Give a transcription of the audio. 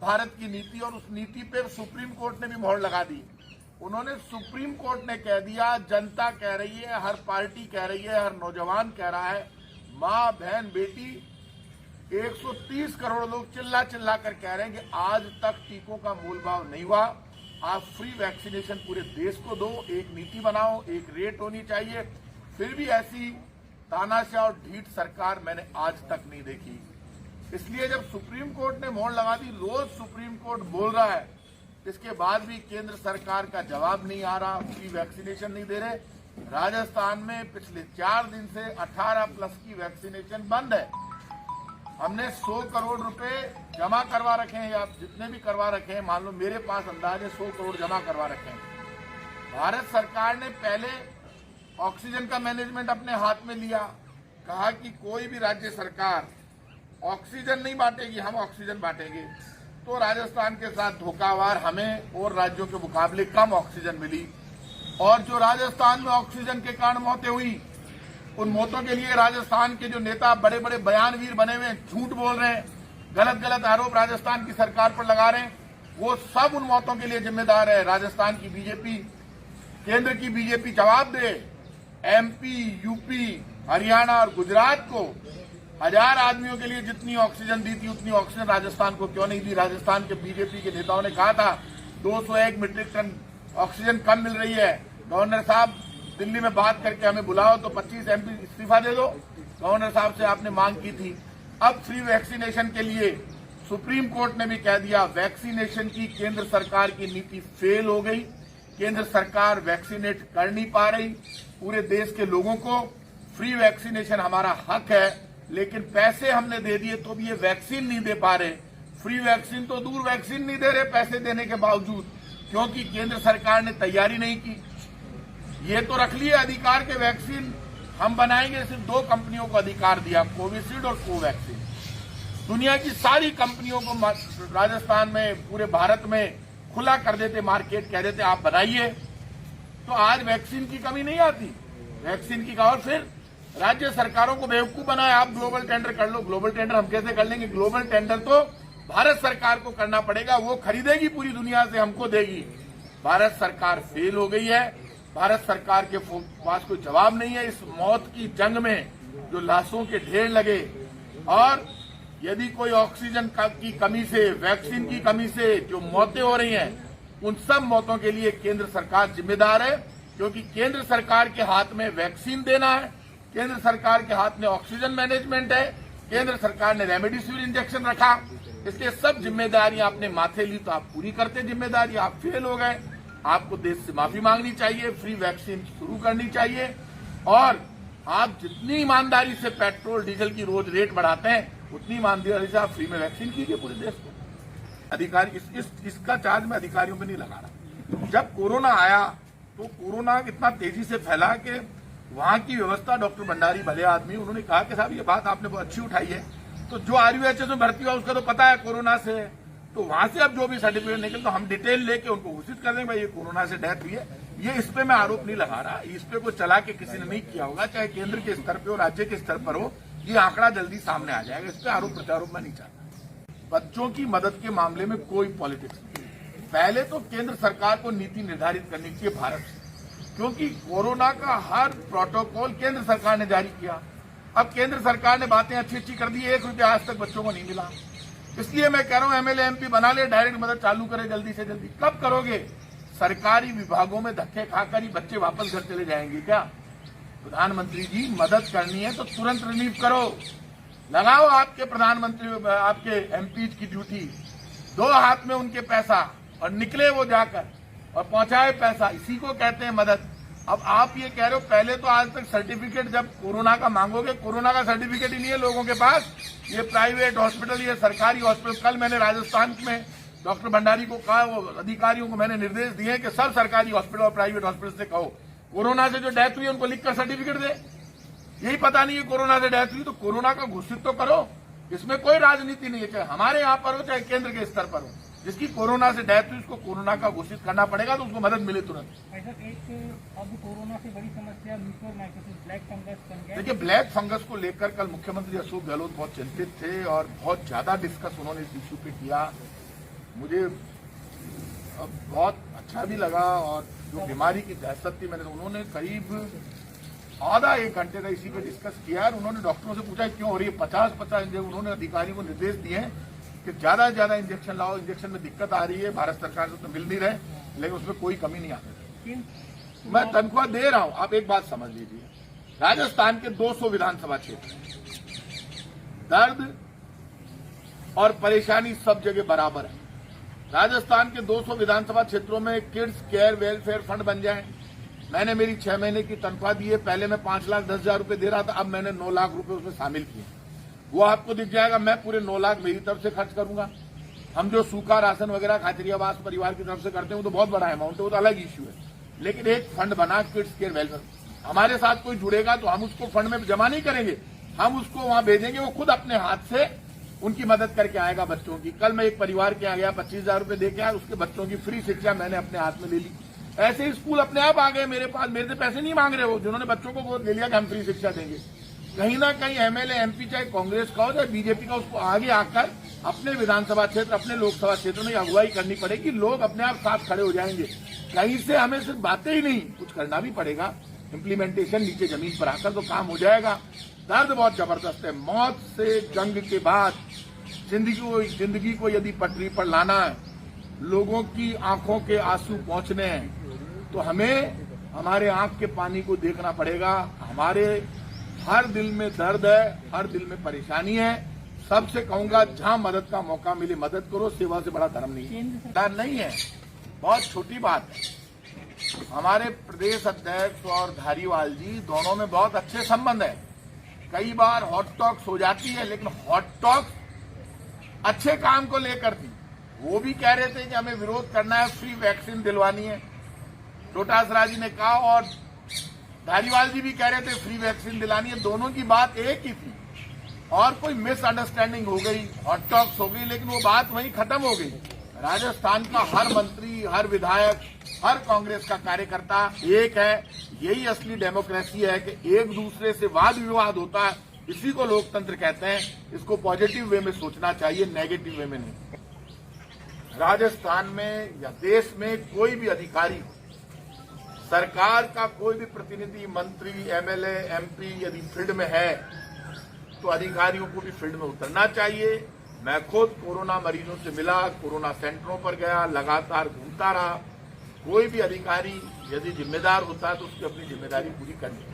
भारत की नीति, और उस नीति पे सुप्रीम कोर्ट ने भी मोहर लगा दी। उन्होंने, सुप्रीम कोर्ट ने कह दिया, जनता कह रही है, हर पार्टी कह रही है, हर नौजवान कह रहा है, माँ बहन बेटी 130 करोड़ लोग चिल्ला चिल्ला कर कह रहे हैं कि आज तक टीकों का मोल भाव नहीं हुआ। आप फ्री वैक्सीनेशन पूरे देश को दो, एक नीति बनाओ, एक रेट होनी चाहिए। फिर भी ऐसी तानाशाह और ढीठ सरकार मैंने आज तक नहीं देखी। इसलिए जब सुप्रीम कोर्ट ने मोहर लगा दी, रोज सुप्रीम कोर्ट बोल रहा है, इसके बाद भी केंद्र सरकार का जवाब नहीं आ रहा, फ्री वैक्सीनेशन नहीं दे रहे। राजस्थान में पिछले 4 दिन से 18+ की वैक्सीनेशन बंद है। हमने 100 करोड़ रुपए जमा करवा रखे हैं, या जितने भी करवा रखे हैं, मान लो मेरे पास अंदाजे 100 करोड़ जमा करवा रखे हैं। भारत सरकार ने पहले ऑक्सीजन का मैनेजमेंट अपने हाथ में लिया, कहा कि कोई भी राज्य सरकार ऑक्सीजन नहीं बांटेगी, हम ऑक्सीजन बांटेंगे। तो राजस्थान के साथ धोखावार हमें और राज्यों के मुकाबले कम ऑक्सीजन मिली, और जो राजस्थान में ऑक्सीजन के कारण मौतें हुई, उन मौतों के लिए राजस्थान के जो नेता बड़े बड़े बयानवीर बने हुए हैं, झूठ बोल रहे हैं, गलत गलत आरोप राजस्थान की सरकार पर लगा रहे हैं, वो सब उन मौतों के लिए जिम्मेदार है राजस्थान की बीजेपी। केंद्र की बीजेपी जवाब दे। एमपी, यूपी, हरियाणा और गुजरात को 1000 आदमियों के लिए जितनी ऑक्सीजन दी थी, उतनी ऑक्सीजन राजस्थान को क्यों नहीं दी? राजस्थान के बीजेपी के नेताओं ने कहा था 201 मीट्रिक टन ऑक्सीजन कम मिल रही है, गवर्नर साहब दिल्ली में बात करके हमें बुलाओ, तो 25 MP इस्तीफा दे दो। गवर्नर साहब से आपने मांग की थी। अब फ्री वैक्सीनेशन के लिए सुप्रीम कोर्ट ने भी कह दिया, वैक्सीनेशन की केंद्र सरकार की नीति फेल हो गई। केंद्र सरकार वैक्सीनेट कर नहीं पा रही पूरे देश के लोगों को। फ्री वैक्सीनेशन हमारा हक है, लेकिन पैसे हमने दे दिए तो भी ये वैक्सीन नहीं दे पा रहे। फ्री वैक्सीन तो दूर, वैक्सीन नहीं दे रहे पैसे देने के बावजूद, क्योंकि केंद्र सरकार ने तैयारी नहीं की। ये तो रख लिए अधिकार के वैक्सीन हम बनाएंगे, सिर्फ 2 कंपनियों को अधिकार दिया, कोविशील्ड और कोवैक्सीन। दुनिया की सारी कंपनियों को राजस्थान में, पूरे भारत में खुला कर देते मार्केट, कह देते आप बनाइए, तो आज वैक्सीन की कमी नहीं आती। वैक्सीन की, और फिर राज्य सरकारों को बेवकूफ बनाए, आप ग्लोबल टेंडर कर लो। ग्लोबल टेंडर हम कैसे कर लेंगे? ग्लोबल टेंडर तो भारत सरकार को करना पड़ेगा, वो खरीदेगी पूरी दुनिया से, हमको देगी। भारत सरकार फेल हो गई है। भारत सरकार के पास कोई जवाब नहीं है। इस मौत की जंग में जो लाशों के ढेर लगे, और यदि कोई ऑक्सीजन की कमी से, वैक्सीन की कमी से जो मौतें हो रही हैं, उन सब मौतों के लिए केंद्र सरकार जिम्मेदार है, क्योंकि केंद्र सरकार के हाथ में वैक्सीन देना है, केंद्र सरकार के हाथ में ऑक्सीजन मैनेजमेंट है, केंद्र सरकार ने रेमडेसिविर इंजेक्शन रखा। इसलिए सब जिम्मेदारियां आपने माथे ली, तो आप पूरी करते जिम्मेदारी, आप फेल हो गए। आपको देश से माफी मांगनी चाहिए, फ्री वैक्सीन शुरू करनी चाहिए, और आप जितनी ईमानदारी से पेट्रोल डीजल की रोज रेट बढ़ाते हैं, उतनी ईमानदारी से आप फ्री में वैक्सीन कीजिए पूरे देश को। अधिकारी इसका चार्ज मैं अधिकारियों पे नहीं लगा रहा। जब कोरोना आया तो कोरोना इतना तेजी से फैला कि वहां की व्यवस्था, डॉक्टर भंडारी भले आदमी, उन्होंने कहा कि साहब ये बात आपने बहुत अच्छी उठाई है, तो जो RUHS में भर्ती हुआ उसका तो पता है कोरोना से, तो वहां से अब जो भी सर्टिफिकेट निकले तो हम डिटेल लेके उनको घोषित कर देंगे भाई ये कोरोना से डेथ हुई है। ये इस पे मैं आरोप नहीं लगा रहा, इस पे कोई चला के किसी ने नहीं किया होगा, चाहे केंद्र के स्तर पे हो, राज्य के स्तर पर हो, ये आंकड़ा जल्दी सामने आ जाएगा। इस पे आरोप प्रत्यारोप मैं नहीं चाहता। बच्चों की मदद के मामले में कोई पॉलिटिक्स नहीं। पहले तो केंद्र सरकार को नीति निर्धारित करनी चाहिए भारत से, क्योंकि कोरोना का हर प्रोटोकॉल केंद्र सरकार ने जारी किया। अब केंद्र सरकार ने बातें अच्छी अच्छी कर दी, 1 रुपया आज तक बच्चों को नहीं मिला। इसलिए मैं कह रहा हूं MLA MP बना ले, डायरेक्ट मदद चालू करे जल्दी से जल्दी। कब करोगे? सरकारी विभागों में धक्के खाकर ही बच्चे वापस घर चले जाएंगे क्या? प्रधानमंत्री जी, मदद करनी है तो तुरंत रिलीफ करो, लगाओ आपके प्रधानमंत्री, आपके MPs की ड्यूटी, 2 हाथ में उनके पैसा, और निकले वो जाकर और पहुंचाए पैसा, इसी को कहते हैं मदद। अब आप ये कह रहे हो, पहले तो आज तक सर्टिफिकेट जब कोरोना का मांगोगे, कोरोना का सर्टिफिकेट ही नहीं है लोगों के पास। ये प्राइवेट हॉस्पिटल, ये सरकारी हॉस्पिटल, कल मैंने राजस्थान में डॉक्टर भंडारी को कहा, वो अधिकारियों को मैंने निर्देश दिए कि सब सरकारी हॉस्पिटल और प्राइवेट हॉस्पिटल से कहो कोरोना से जो डेथ हुई है उनको लिखकर सर्टिफिकेट दे। यही पता नहीं है कोरोना से डेथ हुई, तो कोरोना का घोषित तो करो। इसमें कोई राजनीति नहीं है, चाहे हमारे यहाँ पर हो चाहे केंद्र के स्तर पर हो। जिसकी कोरोना से डेथ हुई उसको कोरोना का घोषित करना पड़ेगा, तो उसको मदद मिले तुरंत। अब कोरोना से बड़ी समस्या ब्लैक फंगस बन गया। देखिए, ब्लैक फंगस को लेकर कल मुख्यमंत्री अशोक गहलोत बहुत चिंतित थे और बहुत ज्यादा डिस्कस उन्होंने इस इश्यू पे किया। मुझे बहुत अच्छा भी लगा और जो बीमारी की दहशत थी मैंने उन्होंने करीब आधा एक घंटे का इसी पे डिस्कस किया और उन्होंने डॉक्टरों से पूछा क्यों हो रही है 50 इंजेक्शन। उन्होंने अधिकारी को निर्देश दिए हैं कि ज्यादा से ज्यादा इंजेक्शन लाओ, इंजेक्शन में दिक्कत आ रही है, भारत सरकार से तो मिल नहीं रहे, लेकिन उसमें कोई कमी नहीं आती। मैं तनख्वाह दे रहा हूं, आप एक बात समझ लीजिए, राजस्थान के 200 विधानसभा क्षेत्र, दर्द और परेशानी सब जगह बराबर है। राजस्थान के 200 विधानसभा क्षेत्रों में किड्स केयर वेलफेयर फंड बन जाए। मैंने मेरी 6 महीने की तनख्वाह दी है, पहले मैं 5,10,000 रुपए दे रहा था, अब मैंने 9 लाख रुपए उसमें शामिल किए। वो आपको दिख जाएगा, मैं पूरे 9 लाख मेरी तरफ से खर्च करूंगा। हम जो सूखा राशन वगैरह खातिरी आवास परिवार की तरफ से करते हैं वो तो बहुत बड़ा अमाउंट है, वो तो अलग इश्यू है, लेकिन एक फंड बना किड्स केयर वेलफेयर, हमारे साथ कोई जुड़ेगा तो हम उसको फंड में जमा नहीं करेंगे, हम उसको वहां भेजेंगे, वो खुद अपने हाथ से उनकी मदद करके आएगा बच्चों की। कल मैं एक परिवार के यहाँ गया, 25,000 रुपए दे के आया, उसके बच्चों की फ्री शिक्षा मैंने अपने हाथ में ले ली। ऐसे ही स्कूल अपने आप आ गए मेरे पास, मेरे से पैसे नहीं मांग रहे हो, जिन्होंने बच्चों को गोद ले लिया कि हम फ्री शिक्षा देंगे। कहीं ना कहीं एमएलए एमपी चाहे कांग्रेस का हो चाहे बीजेपी का, उसको आगे आकर अपने विधानसभा क्षेत्र अपने लोकसभा क्षेत्र में अगुवाई करनी पड़ेगी। लोग अपने आप साथ खड़े हो जाएंगे, कहीं से हमें सिर्फ बातें ही नहीं, कुछ करना भी पड़ेगा, इम्प्लीमेंटेशन नीचे जमीन पर आकर तो काम हो जाएगा। दर्द बहुत जबरदस्त है, मौत से जंग के बाद जिंदगी को यदि पटरी पर लाना है, लोगों की आंखों के आंसू पहुंचने हैं, तो हमें हमारे आंख के पानी को देखना पड़ेगा। हमारे हर दिल में दर्द है, हर दिल में परेशानी है। सबसे कहूंगा जहां मदद का मौका मिले मदद करो, सेवा से बड़ा धर्म नहीं है। डर नहीं है, बहुत छोटी बात है। हमारे प्रदेश अध्यक्ष और धारीवाल जी दोनों में बहुत अच्छे संबंध है, कई बार हॉट टॉक्स हो जाती है, लेकिन हॉट टॉक्स अच्छे काम को लेकर थी। वो भी कह रहे थे कि हमें विरोध करना है, फ्री वैक्सीन दिलवानी है, डोटासरा जी ने कहा, और धारीवाल जी भी कह रहे थे फ्री वैक्सीन दिलानी है। दोनों की बात एक ही थी और कोई मिसअंडरस्टैंडिंग हो गई, हॉट टॉक्स हो गई, लेकिन वो बात वहीं खत्म हो गई। राजस्थान का हर मंत्री, हर विधायक, हर कांग्रेस का कार्यकर्ता एक है। यही असली डेमोक्रेसी है कि एक दूसरे से वाद विवाद होता है, इसी को लोकतंत्र कहते हैं। इसको पॉजिटिव वे में सोचना चाहिए, नेगेटिव वे में नहीं। राजस्थान में या देश में कोई भी अधिकारी, सरकार का कोई भी प्रतिनिधि, मंत्री, एमएलए, एमपी यदि फील्ड में है तो अधिकारियों को भी फील्ड में उतरना चाहिए। मैं खुद कोरोना मरीजों से मिला, कोरोना सेंटरों पर गया, लगातार घूमता रहा। कोई भी अधिकारी यदि जिम्मेदार होता है तो उसकी अपनी जिम्मेदारी पूरी करनी